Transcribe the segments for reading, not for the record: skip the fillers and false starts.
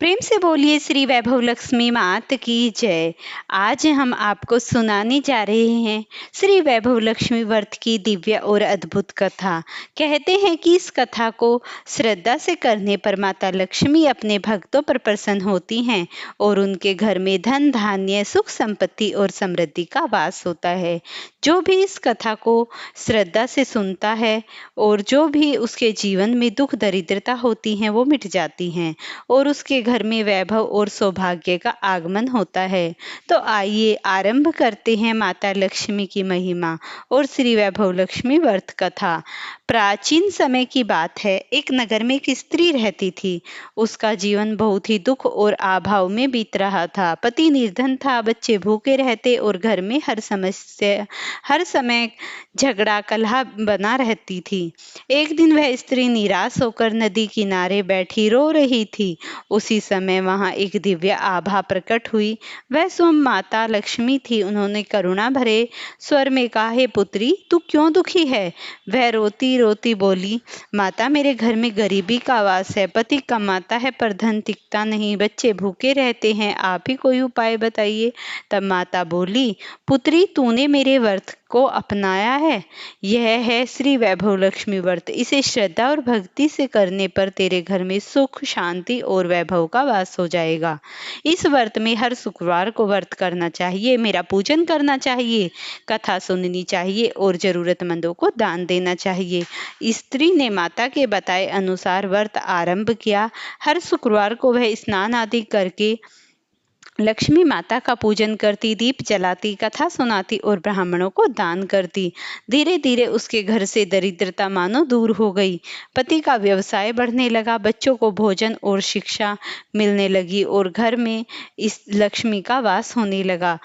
प्रेम से बोलिए श्री वैभव लक्ष्मी मात की जय। आज हम आपको सुनाने जा रहे हैं श्री वैभव लक्ष्मी व्रत की दिव्य और अद्भुत कथा। कहते हैं कि इस कथा को श्रद्धा से करने पर माता लक्ष्मी अपने भक्तों पर प्रसन्न होती हैं और उनके घर में धन धान्य सुख संपत्ति और समृद्धि का वास होता है। जो भी इस कथा को श्रद्धा से सुनता है और जो भी उसके जीवन में दुख दरिद्रता होती है वो मिट जाती हैं और उसके घर में वैभव और सौभाग्य का आगमन होता है। तो आइए आरंभ करते हैं माता लक्ष्मी की महिमा और श्री वैभव लक्ष्मी व्रत कथा। प्राचीन समय की बात है। एक नगर में एक स्त्री रहती थी। उसका जीवन बहुत ही दुख और अभाव में बीत रहा था। पति निर्धन था, बच्चे भूखे रहते और घर में हर समय झगड़ा कलह बना रहती थी। एक दिन वह स्त्री निराश होकर नदी किनारे बैठी रो रही थी। उसी समय वहां एक दिव्य आभा प्रकट हुई। वह स्वयं माता लक्ष्मी थी। उन्होंने करुणा भरे स्वर में कहा, हे पुत्री, तू क्यों दुखी है? वह रोती रोती बोली, माता, मेरे घर में गरीबी का वास है। पति कमाता है पर धन टिकता नहीं, बच्चे भूखे रहते हैं। आप ही कोई उपाय बताइए। तब माता बोली, पुत्री, तूने मेरे व्रत को अपनाया है। यह है श्री वैभव लक्ष्मी व्रत। इसे श्रद्धा और भक्ति से करने पर तेरे घर में सुख शांति और वैभव का वास हो जाएगा। इस व्रत में हर शुक्रवार को व्रत करना चाहिए, मेरा पूजन करना चाहिए, कथा सुननी चाहिए और जरूरतमंदों को दान देना चाहिए। स्त्री ने माता के बताए अनुसार व्रत आरंभ किया। हर शुक्रवार को वह स्नान आदि करके लक्ष्मी माता का पूजन करती, दीप जलाती, कथा सुनाती और ब्राह्मणों को दान करती। धीरे धीरे उसके घर से दरिद्रता मानो दूर हो गई। पति का व्यवसाय बढ़ने लगा, बच्चों को भोजन और शिक्षा मिलने लगी और घर में इस लक्ष्मी का वास होने लगा।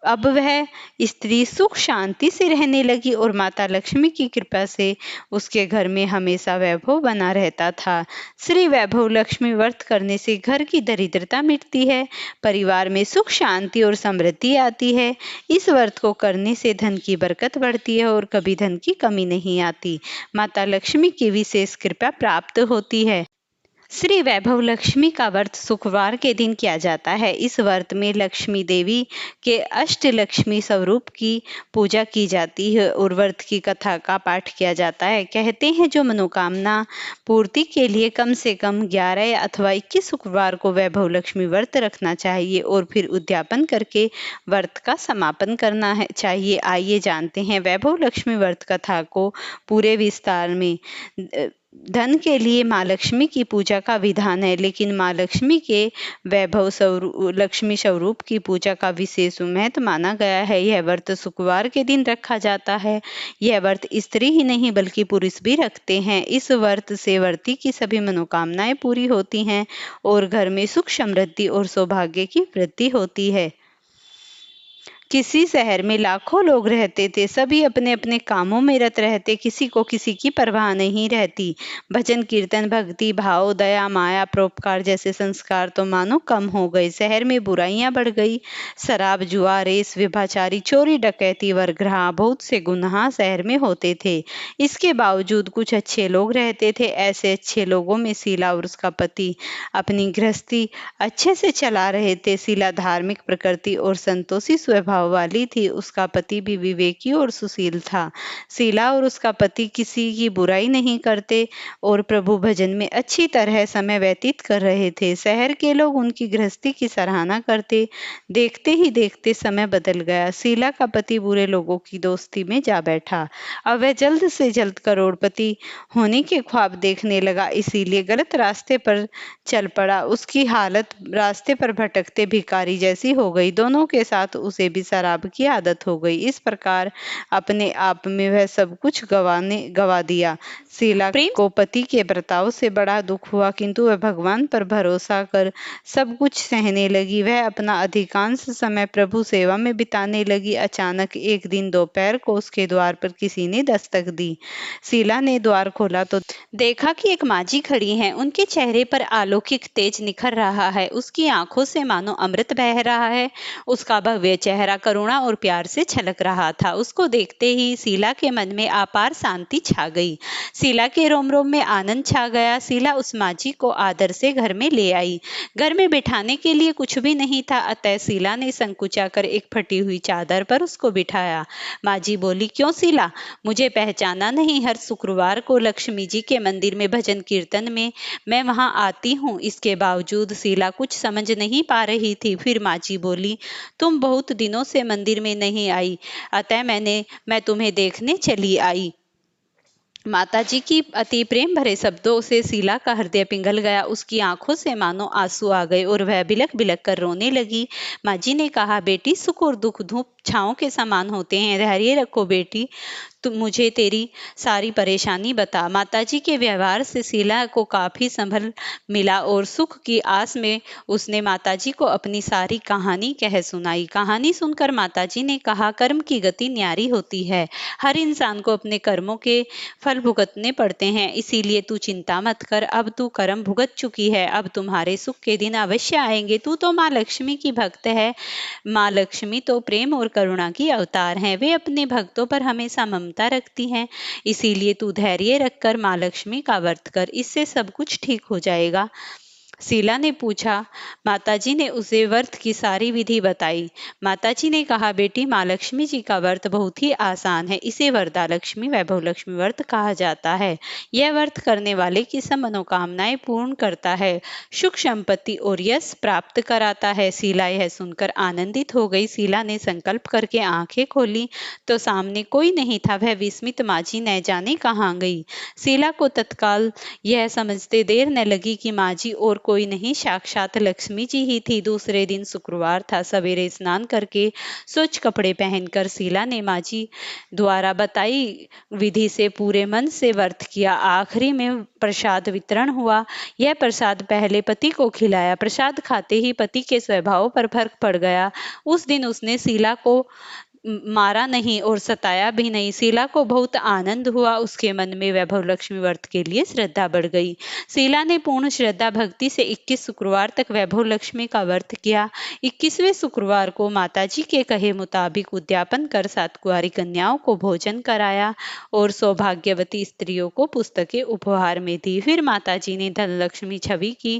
अब वह स्त्री सुख शांति से रहने लगी और माता लक्ष्मी की कृपा से उसके घर में हमेशा वैभव बना रहता था। श्री वैभव लक्ष्मी व्रत करने से घर की दरिद्रता मिटती है, परिवार में सुख शांति और समृद्धि आती है। इस व्रत को करने से धन की बरकत बढ़ती है और कभी धन की कमी नहीं आती। माता लक्ष्मी की विशेष कृपा प्राप्त होती है। श्री वैभव लक्ष्मी का व्रत शुक्रवार के दिन किया जाता है। इस व्रत में लक्ष्मी देवी के अष्टलक्ष्मी स्वरूप की पूजा की जाती है और व्रत की कथा का पाठ किया जाता है। कहते हैं जो मनोकामना पूर्ति के लिए कम से कम 11 अथवा 21 शुक्रवार को वैभव लक्ष्मी व्रत रखना चाहिए और फिर उद्यापन करके व्रत का समापन करना चाहिए। आइए जानते हैं वैभव लक्ष्मी व्रत कथा को पूरे विस्तार में। धन के लिए माँ लक्ष्मी की पूजा का विधान है, लेकिन माँ लक्ष्मी के वैभव लक्ष्मी स्वरूप की पूजा का विशेष महत्व माना गया है। यह व्रत शुक्रवार के दिन रखा जाता है। यह व्रत स्त्री ही नहीं बल्कि पुरुष भी रखते हैं। इस व्रत से व्रती की सभी मनोकामनाएं पूरी होती हैं और घर में सुख समृद्धि और सौभाग्य की वृद्धि होती है। किसी शहर में लाखों लोग रहते थे। सभी अपने अपने कामों में रत रहते, किसी को किसी की परवाह नहीं रहती। भजन कीर्तन भक्ति भाव दया माया परोपकार जैसे संस्कार तो मानो कम हो गए। शहर में बुराइयां बढ़ गई। शराब जुआ रेस व्यभिचारी चोरी डकैती वरगृह बहुत से गुनाह शहर में होते थे। इसके बावजूद कुछ अच्छे लोग रहते थे। ऐसे अच्छे लोगों में शीला और उसका पति अपनी गृहस्थी अच्छे से चला रहे थे। शीला धार्मिक प्रकृति और संतोषी स्वभाव वाली थी। उसका पति भी विवेकी और सुशील था। शीला और उसका पति किसी की बुराई नहीं करते और प्रभु भजन में अच्छी तरह समय व्यतीत कर रहे थे। शहर के लोग उनकी गृहस्थी की सराहना करते। देखते ही देखते समय बदल गया। शीला का पति बुरे लोगों की दोस्ती में जा बैठा। अब वह जल्द से जल्द करोड़पति होने के ख्वाब देखने लगा, इसीलिए गलत रास्ते पर चल पड़ा। उसकी हालत रास्ते पर भटकते भिखारी जैसी हो गई। दोनों के साथ उसे भी शराब की आदत हो गई। इस प्रकार अपने आप में वह सब कुछ गवा दिया। शीला को पति के बर्ताव से बड़ा दुख हुआ, किंतु वह भगवान पर भरोसा कर सब कुछ सहने लगी। वह अपना अधिकांश समय प्रभु सेवा में बिताने लगी। अचानक एक दिन दोपहर को उसके द्वार पर किसी ने दस्तक दी। शीला ने द्वार खोला तो देखा कि एक माजी खड़ी हैं। उनके चेहरे पर अलौकिक तेज निखर रहा है। उसकी आंखों से मानो अमृत बह रहा है। उसका भव्य चेहरा करुणा और प्यार से छलक रहा था। उसको देखते ही शीला के मन में अपार शांति छा गई। शीला के रोम रोम में आनंद छा गया। शीला उस माजी को आदर से घर में ले आई। घर में बिठाने के लिए कुछ भी नहीं था, अतः शीला ने संकुचा कर एक फटी हुई चादर पर उसको बिठाया। माजी बोली, क्यों शीला, मुझे पहचाना नहीं? हर शुक्रवार को लक्ष्मी जी के मंदिर में भजन कीर्तन में मैं वहां आती हूँ। इसके बावजूद शीला कुछ समझ नहीं पा रही थी। फिर माजी बोली, तुम बहुत दिनों से मंदिर में नहीं आई, अतः मैं तुम्हें देखने चली आई। माताजी की अति प्रेम भरे शब्दों से शीला का हृदय पिघल गया। उसकी आंखों से मानो आंसू आ गए और वह बिलख बिलख कर रोने लगी। माजी ने कहा, बेटी, सुख और दुख धूप छांव के समान होते हैं, धैर्य रखो बेटी, तुम मुझे तेरी सारी परेशानी बता। माताजी के व्यवहार से शीला को काफी संभल मिला और सुख की आस में उसने माताजी को अपनी सारी कहानी कह सुनाई। कहानी सुनकर माताजी ने कहा, कर्म की गति न्यारी होती है। हर इंसान को अपने कर्मों के फल भुगतने पड़ते हैं, इसीलिए तू चिंता मत कर। अब तू कर्म भुगत चुकी है, अब तुम्हारे सुख के दिन अवश्य आएंगे। तू तो माँ लक्ष्मी की भक्त है। माँ लक्ष्मी तो प्रेम और करुणा की अवतार हैं। वे अपने भक्तों पर हमेशा ममता रखती हैं। इसीलिए तू धैर्य रखकर माँ लक्ष्मी का व्रत कर, इससे सब कुछ ठीक हो जाएगा। शीला ने पूछा। माताजी ने उसे व्रत की सारी विधि बताई। माताजी ने कहा, बेटी, माँ लक्ष्मी जी का व्रत बहुत ही आसान है। इसे वरदा लक्ष्मी वैभव लक्ष्मी व्रत कहा जाता है। यह व्रत करने वाले की सब मनोकामनाएं पूर्ण करता है, सुख संपत्ति और यश प्राप्त कराता है। शीला यह सुनकर आनंदित हो गई। शीला ने संकल्प करके आंखें खोली तो सामने कोई नहीं था। वह विस्मित माजी न जाने कहाँ गई। शीला को तत्काल यह समझते देर न लगी कि माजी और कोई नहीं, साक्षात लक्ष्मी जी ही थी। दूसरे दिन शुक्रवार था। सवेरे स्नान करके स्वच्छ कपड़े पहनकर शीला ने माजी द्वारा बताई विधि से पूरे मन से व्रत किया। आखिरी में प्रसाद वितरण हुआ। यह प्रसाद पहले पति को खिलाया। प्रसाद खाते ही पति के स्वभाव पर फर्क पड़ गया। उस दिन उसने शीला को मारा नहीं और सताया भी नहीं। शीला को बहुत आनंद हुआ। उसके मन में वैभव लक्ष्मी व्रत के लिए श्रद्धा बढ़ गई। शीला ने पूर्ण श्रद्धा भक्ति से 21 शुक्रवार तक वैभव लक्ष्मी का व्रत किया। 21वें शुक्रवार को माताजी के कहे मुताबिक उद्यापन कर 7 कुंवारी कन्याओं को भोजन कराया और सौभाग्यवती स्त्रियों को पुस्तकें उपहार में दी। फिर माताजी ने धनलक्ष्मी छवि की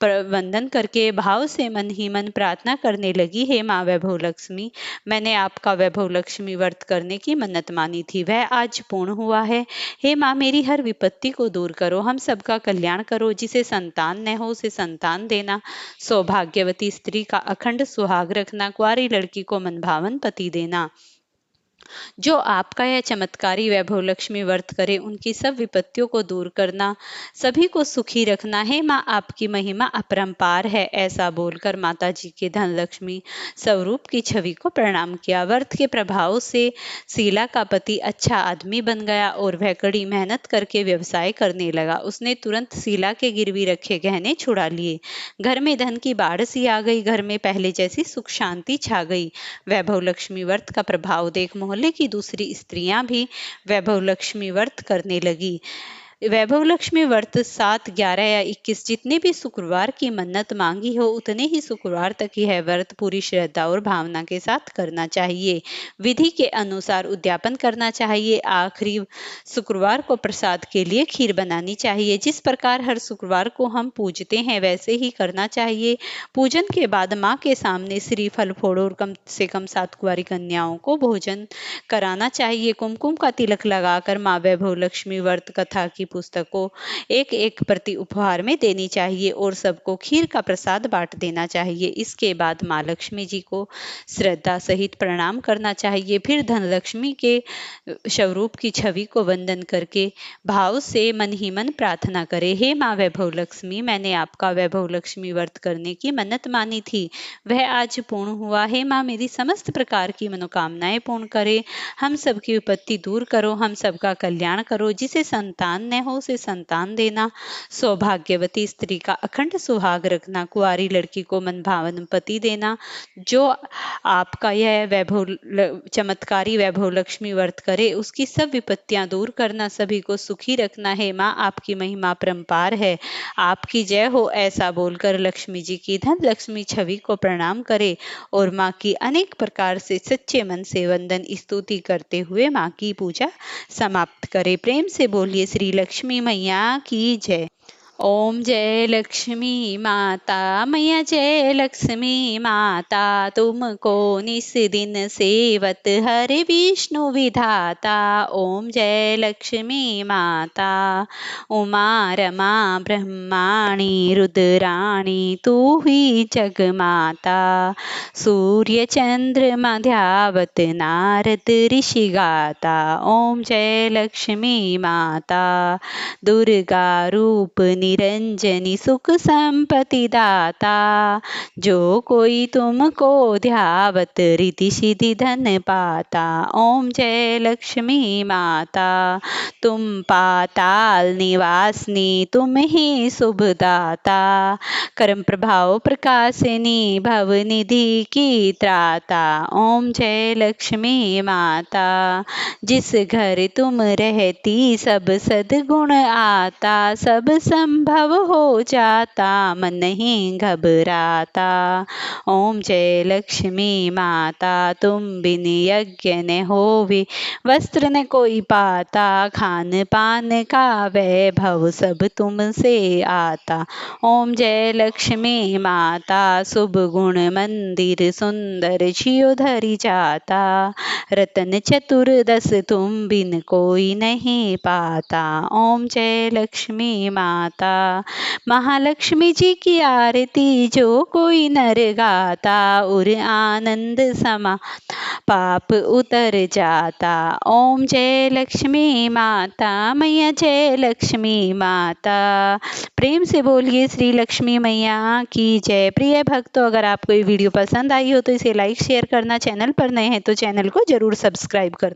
वंदन करके भाव से मन ही मन प्रार्थना करने लगी, हे माँ वैभव लक्ष्मी, मैंने आपका वैभव लक्ष्मी व्रत करने की मन्नत मानी थी, वह आज पूर्ण हुआ है। हे माँ, मेरी हर विपत्ति को दूर करो, हम सबका कल्याण करो। जिसे संतान न हो उसे संतान देना, सौभाग्यवती स्त्री का अखंड सुहाग रखना, कुंवारी लड़की को मनभावन पति देना। जो आपका यह चमत्कारी वैभव लक्ष्मी व्रत करे उनकी सब विपत्तियों को दूर करना, सभी को सुखी रखना। है माँ, आपकी महिमा अपरंपार है। ऐसा बोलकर माता जी के धनलक्ष्मी स्वरूप की छवि को प्रणाम किया। व्रत के प्रभाव से शीला का पति अच्छा आदमी बन गया और वह कड़ी मेहनत करके व्यवसाय करने लगा। उसने तुरंत शीला के गिरवी रखे गहने छुड़ा लिए। घर में धन की बाढ़ सी आ गई। घर में पहले जैसी सुख शांति छा गई। वैभव लक्ष्मी व्रत का प्रभाव देख मोहल्ले की दूसरी स्त्रियां भी वैभव लक्ष्मी व्रत करने लगी। वैभव लक्ष्मी व्रत 7, 11 या 21 जितने भी शुक्रवार की मन्नत मांगी हो उतने ही शुक्रवार तक यह व्रत पूरी श्रद्धा और भावना के साथ करना चाहिए। विधि के अनुसार उद्यापन करना चाहिए। आखिरी शुक्रवार को प्रसाद के लिए खीर बनानी चाहिए। जिस प्रकार हर शुक्रवार को हम पूजते हैं वैसे ही करना चाहिए। पूजन के बाद माँ के सामने श्रीफल फोड़ो और कम से कम 7 कुंवारी कन्याओं को भोजन कराना चाहिए। कुमकुम का तिलक लगाकर माँ वैभव लक्ष्मी व्रत कथा की पुस्तकों एक प्रति उपहार में देनी चाहिए और सबको खीर का प्रसाद बांट देना चाहिए। इसके बाद माँ लक्ष्मी जी को श्रद्धा सहित प्रणाम करना चाहिए। फिर धनलक्ष्मी के स्वरूप की छवि को वंदन करके भाव से मन ही मन प्रार्थना करे, हे माँ वैभव लक्ष्मी, मैंने आपका वैभव लक्ष्मी व्रत करने की मन्नत मानी थी, वह आज पूर्ण हुआ। हे माँ, मेरी समस्त प्रकार की मनोकामनाएं पूर्ण करे, हम सबकी विपत्ति दूर करो, हम सबका कल्याण करो। जिसे संतान न कन्या हो उसे संतान देना, सौभाग्यवती स्त्री का अखंड सुहाग रखना, कुंवारी लड़की को मनभावन पति देना। जो आपका यह चमत्कारी वैभव लक्ष्मी व्रत करे उसकी सब विपत्तियां दूर करना, सभी को सुखी रखना है। माँ आपकी महिमा परंपार है, आपकी जय हो, ऐसा बोलकर लक्ष्मी जी की धन लक्ष्मी छवि को प्रणाम करे और माँ की अनेक प्रकार से सच्चे मन से वंदन स्तुति करते हुए माँ की पूजा समाप्त करे। प्रेम से बोलिए श्री लक्ष्मी मैया की जय। ओम जय लक्ष्मी माता मैया जय लक्ष्मी माता, तुमको निस दिन सेवत हरि विष्णु विधाता। ओम जय लक्ष्मी माता, उमा रमा ब्रह्माणी रुद्राणी तू ही जगमाता, सूर्य चंद्र मध्यावत नारद ऋषि गाता। ओम जय लक्ष्मी माता, दुर्गा रूप निरंजनी सुख संपत्ति दाता, जो कोई तुमको ध्यावत रिद्धि सिद्धि धन पाता। ओम जय लक्ष्मी माता, तुम पाताल निवासिनी तुम ही शुभदाता, कर्म प्रभाव प्रकाशिनी भव निधि की त्राता। ओम जय लक्ष्मी माता, जिस घर तुम रहती सब सद्गुण आता, सब संभव हो जाता मन नहीं घबराता। ओम जय लक्ष्मी माता, तुम बिन यज्ञ न होवे वस्त्र न कोई पाता, खान पान का वैभव सब तुमसे आता। ओम जय लक्ष्मी माता, शुभ गुण मंदिर सुंदर छियो धरि जाता, रतन चतुर्दश तुम बिन कोई नहीं पाता। ओम जय लक्ष्मी माता, महालक्ष्मी जी की आरती जो कोई नर गाता, उर आनंद समा पाप उतर जाता। ओम जय लक्ष्मी माता मैया जय लक्ष्मी माता। प्रेम से बोलिए श्री लक्ष्मी मैया की जय। प्रिय भक्तों, अगर आपको ये वीडियो पसंद आई हो तो इसे लाइक शेयर करना, चैनल पर नए हैं तो चैनल को जरूर सब्सक्राइब कर